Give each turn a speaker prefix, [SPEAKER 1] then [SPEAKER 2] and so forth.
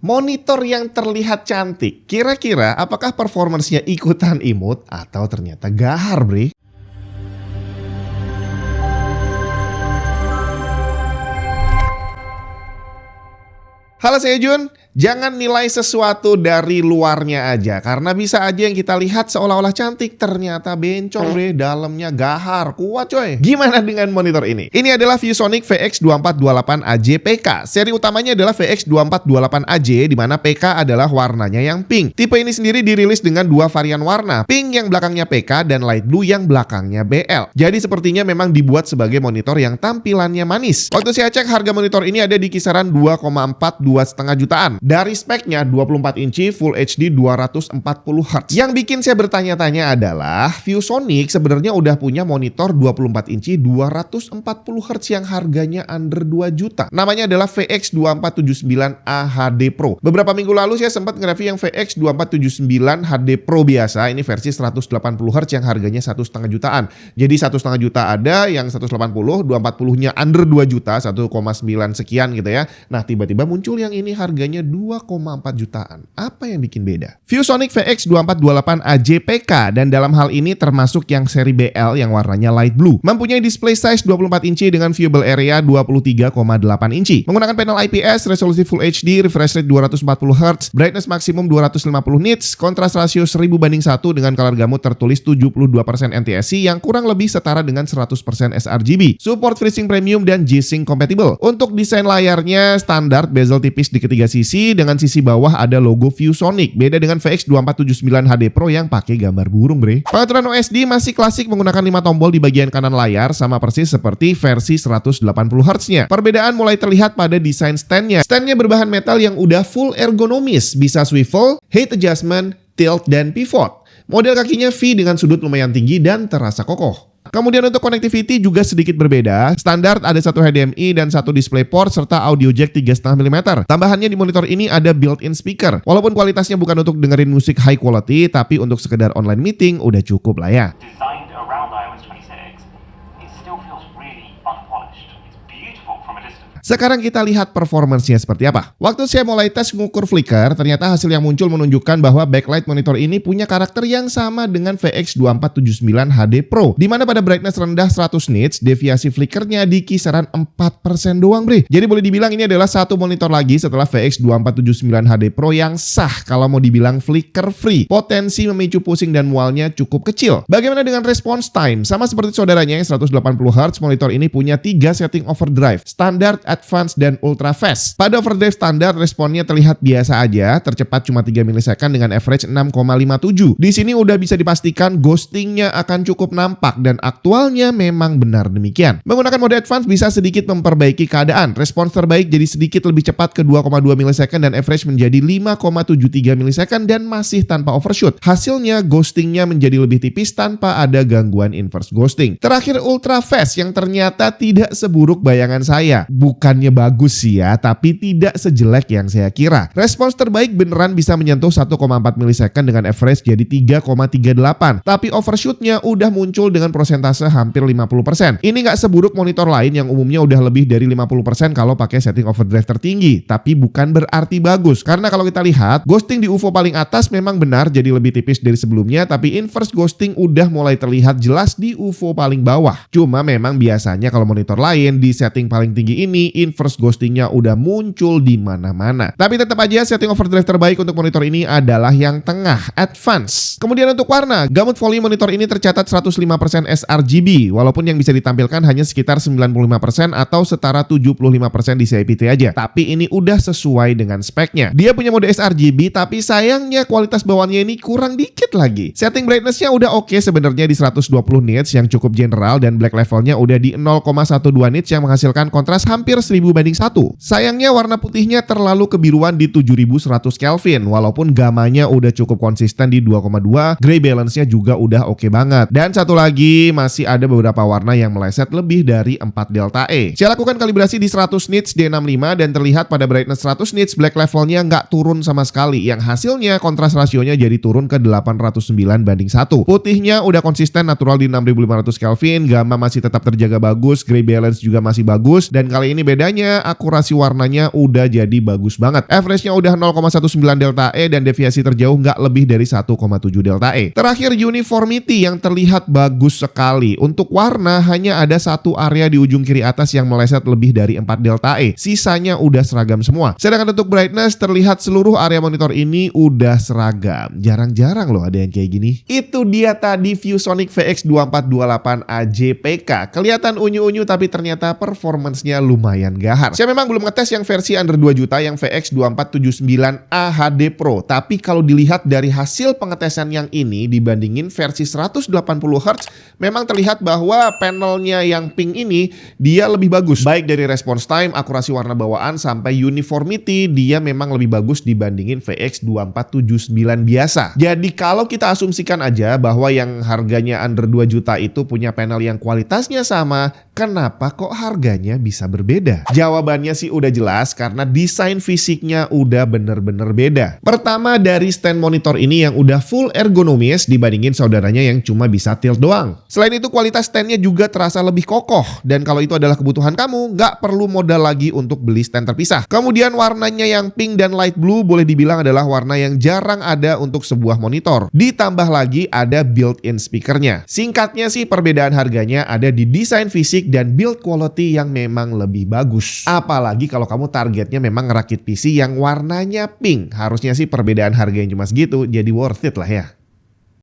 [SPEAKER 1] Monitor yang terlihat cantik, kira-kira apakah performance-nya ikutan imut atau ternyata gahar, Bre? Halo, saya Jun. Jangan nilai sesuatu dari luarnya aja, karena bisa aja yang kita lihat seolah-olah cantik, ternyata bencong deh, dalamnya gahar, kuat coy. Gimana dengan monitor ini? Ini adalah ViewSonic VX2428AJ PK. Seri utamanya adalah VX2428AJ, di mana PK adalah warnanya yang pink. Tipe ini sendiri dirilis dengan dua varian warna, pink yang belakangnya PK dan light blue yang belakangnya BL. Jadi sepertinya memang dibuat sebagai monitor yang tampilannya manis. Waktu saya cek, harga monitor ini ada di kisaran 2,4-2,5 jutaan. Dari speknya 24 inci Full HD 240Hz. Yang bikin saya bertanya-tanya adalah ViewSonic sebenarnya udah punya monitor 24 inci 240Hz yang harganya under 2 juta. Namanya adalah VX2479A HD Pro. Beberapa minggu lalu saya sempat nge-review yang VX2479 HD Pro biasa. Ini versi 180Hz yang harganya 1,5 jutaan. Jadi 1,5 juta ada, yang 180, 240-nya under 2 juta, 1,9 sekian gitu ya. Nah, tiba-tiba muncul yang ini harganya 2,4 jutaan. Apa yang bikin beda? ViewSonic VX2428AJ PK, dan dalam hal ini termasuk yang seri BL yang warnanya light blue. Mempunyai display size 24 inci dengan viewable area 23,8 inci. Menggunakan panel IPS, resolusi Full HD, refresh rate 240Hz, brightness maksimum 250 nits, kontras rasio 1000:1 dengan color gamut tertulis 72% NTSC yang kurang lebih setara dengan 100% sRGB. Support FreeSync Premium dan G-Sync compatible. Untuk desain layarnya standar bezel tipis di ketiga sisi, dengan sisi bawah ada logo ViewSonic. Beda dengan VX2479 HD Pro yang pakai gambar burung, bre. Pengaturan OSD masih klasik menggunakan 5 tombol di bagian kanan layar, sama persis seperti versi 180Hz-nya. Perbedaan mulai terlihat pada desain standnya. Standnya berbahan metal yang udah full ergonomis, bisa swivel, height adjustment, tilt, dan pivot. Model kakinya V dengan sudut lumayan tinggi dan terasa kokoh. Kemudian untuk connectivity juga sedikit berbeda. Standar ada satu HDMI dan satu DisplayPort serta audio jack 3,5 mm. Tambahannya di monitor ini ada built-in speaker. Walaupun kualitasnya bukan untuk dengerin musik high quality, tapi untuk sekedar online meeting udah cukup lah ya.
[SPEAKER 2] Designed around iOS 26, it still feels really unpolished. It's beautiful from a distance.
[SPEAKER 1] Sekarang kita lihat performance-nya seperti apa. Waktu saya mulai tes ngukur flicker, ternyata hasil yang muncul menunjukkan bahwa backlight monitor ini punya karakter yang sama dengan VX2479 HD Pro, di mana pada brightness rendah 100 nits, deviasi flickernya di kisaran 4% doang, bre. Jadi boleh dibilang ini adalah satu monitor lagi setelah VX2479 HD Pro yang sah kalau mau dibilang flicker free. Potensi memicu pusing dan mualnya cukup kecil. Bagaimana dengan response time? Sama seperti saudaranya yang 180Hz, monitor ini punya 3 setting overdrive, standar, advance, dan ultra fast. Pada overdrive standar, responnya terlihat biasa aja, tercepat cuma 3 milisekund dengan average 6,57. Di sini udah bisa dipastikan ghostingnya akan cukup nampak, dan aktualnya memang benar demikian. Menggunakan mode advance bisa sedikit memperbaiki keadaan. Respons terbaik jadi sedikit lebih cepat ke 2,2 milisekund dan average menjadi 5,73 milisekund dan masih tanpa overshoot. Hasilnya ghostingnya menjadi lebih tipis tanpa ada gangguan inverse ghosting. Terakhir ultra fast yang ternyata tidak seburuk bayangan saya. Bukannya bagus sih ya, tapi tidak sejelek yang saya kira. Respons terbaik beneran bisa menyentuh 1,4 milisekund dengan average jadi 3,38. Tapi overshootnya udah muncul dengan persentase hampir 50%. Ini nggak seburuk monitor lain yang umumnya udah lebih dari 50% kalau pakai setting overdrive tertinggi. Tapi bukan berarti bagus. Karena kalau kita lihat, ghosting di UFO paling atas memang benar jadi lebih tipis dari sebelumnya, tapi inverse ghosting udah mulai terlihat jelas di UFO paling bawah. Cuma memang biasanya kalau monitor lain di setting paling tinggi ini, inverse ghostingnya udah muncul di mana-mana. Tapi tetap aja setting overdrive terbaik untuk monitor ini adalah yang tengah, advance. Kemudian untuk warna, gamut volume monitor ini tercatat 105% sRGB, walaupun yang bisa ditampilkan hanya sekitar 95% atau setara 75% di CIPT aja. Tapi ini udah sesuai dengan speknya. Dia punya mode sRGB, tapi sayangnya kualitas bawaannya ini kurang dikit lagi. Setting brightness-nya udah oke sebenarnya di 120 nits yang cukup general, dan black levelnya udah di 0,12 nits yang menghasilkan kontras hampir 1000:1. Sayangnya warna putihnya terlalu kebiruan di 7100 Kelvin, walaupun gamanya udah cukup konsisten di 2,2, gray balance-nya juga udah oke banget. Dan satu lagi, masih ada beberapa warna yang meleset lebih dari 4 delta E. Saya lakukan kalibrasi di 100 nits D65 dan terlihat pada brightness 100 nits black levelnya nggak turun sama sekali, yang hasilnya kontras rasionya jadi turun ke 809:1. Putihnya udah konsisten natural di 6500 Kelvin, gamma masih tetap terjaga bagus, gray balance juga masih bagus, dan kali ini bedanya, akurasi warnanya udah jadi bagus banget. Average-nya udah 0,19 delta E dan deviasi terjauh nggak lebih dari 1,7 delta E. Terakhir, uniformity yang terlihat bagus sekali. Untuk warna hanya ada satu area di ujung kiri atas yang meleset lebih dari 4 delta E. Sisanya udah seragam semua. Sedangkan untuk brightness terlihat seluruh area monitor ini udah seragam. Jarang-jarang loh ada yang kayak gini. Itu dia tadi ViewSonic VX2428 AJPK. Kelihatan unyu-unyu tapi ternyata performance-nya lumayan gahar. Saya memang belum ngetes yang versi under 2 juta yang VX2479A HD Pro. Tapi kalau dilihat dari hasil pengetesan yang ini dibandingin versi 180 Hz, memang terlihat bahwa panelnya yang pink ini dia lebih bagus. Baik dari response time, akurasi warna bawaan, sampai uniformity dia memang lebih bagus dibandingin VX2479 biasa. Jadi kalau kita asumsikan aja bahwa yang harganya under 2 juta itu punya panel yang kualitasnya sama, kenapa kok harganya bisa berbeda? Jawabannya sih udah jelas, karena desain fisiknya udah bener-bener beda. Pertama, dari stand monitor ini yang udah full ergonomis dibandingin saudaranya yang cuma bisa tilt doang. Selain itu, kualitas standnya juga terasa lebih kokoh, dan kalau itu adalah kebutuhan kamu, nggak perlu modal lagi untuk beli stand terpisah. Kemudian warnanya yang pink dan light blue boleh dibilang adalah warna yang jarang ada untuk sebuah monitor. Ditambah lagi ada built-in speakernya. Singkatnya sih, perbedaan harganya ada di desain fisik dan build quality yang memang lebih bagus. Apalagi kalau kamu targetnya memang ngerakit PC yang warnanya pink. Harusnya sih perbedaan harga yang cuma segitu jadi worth it lah ya.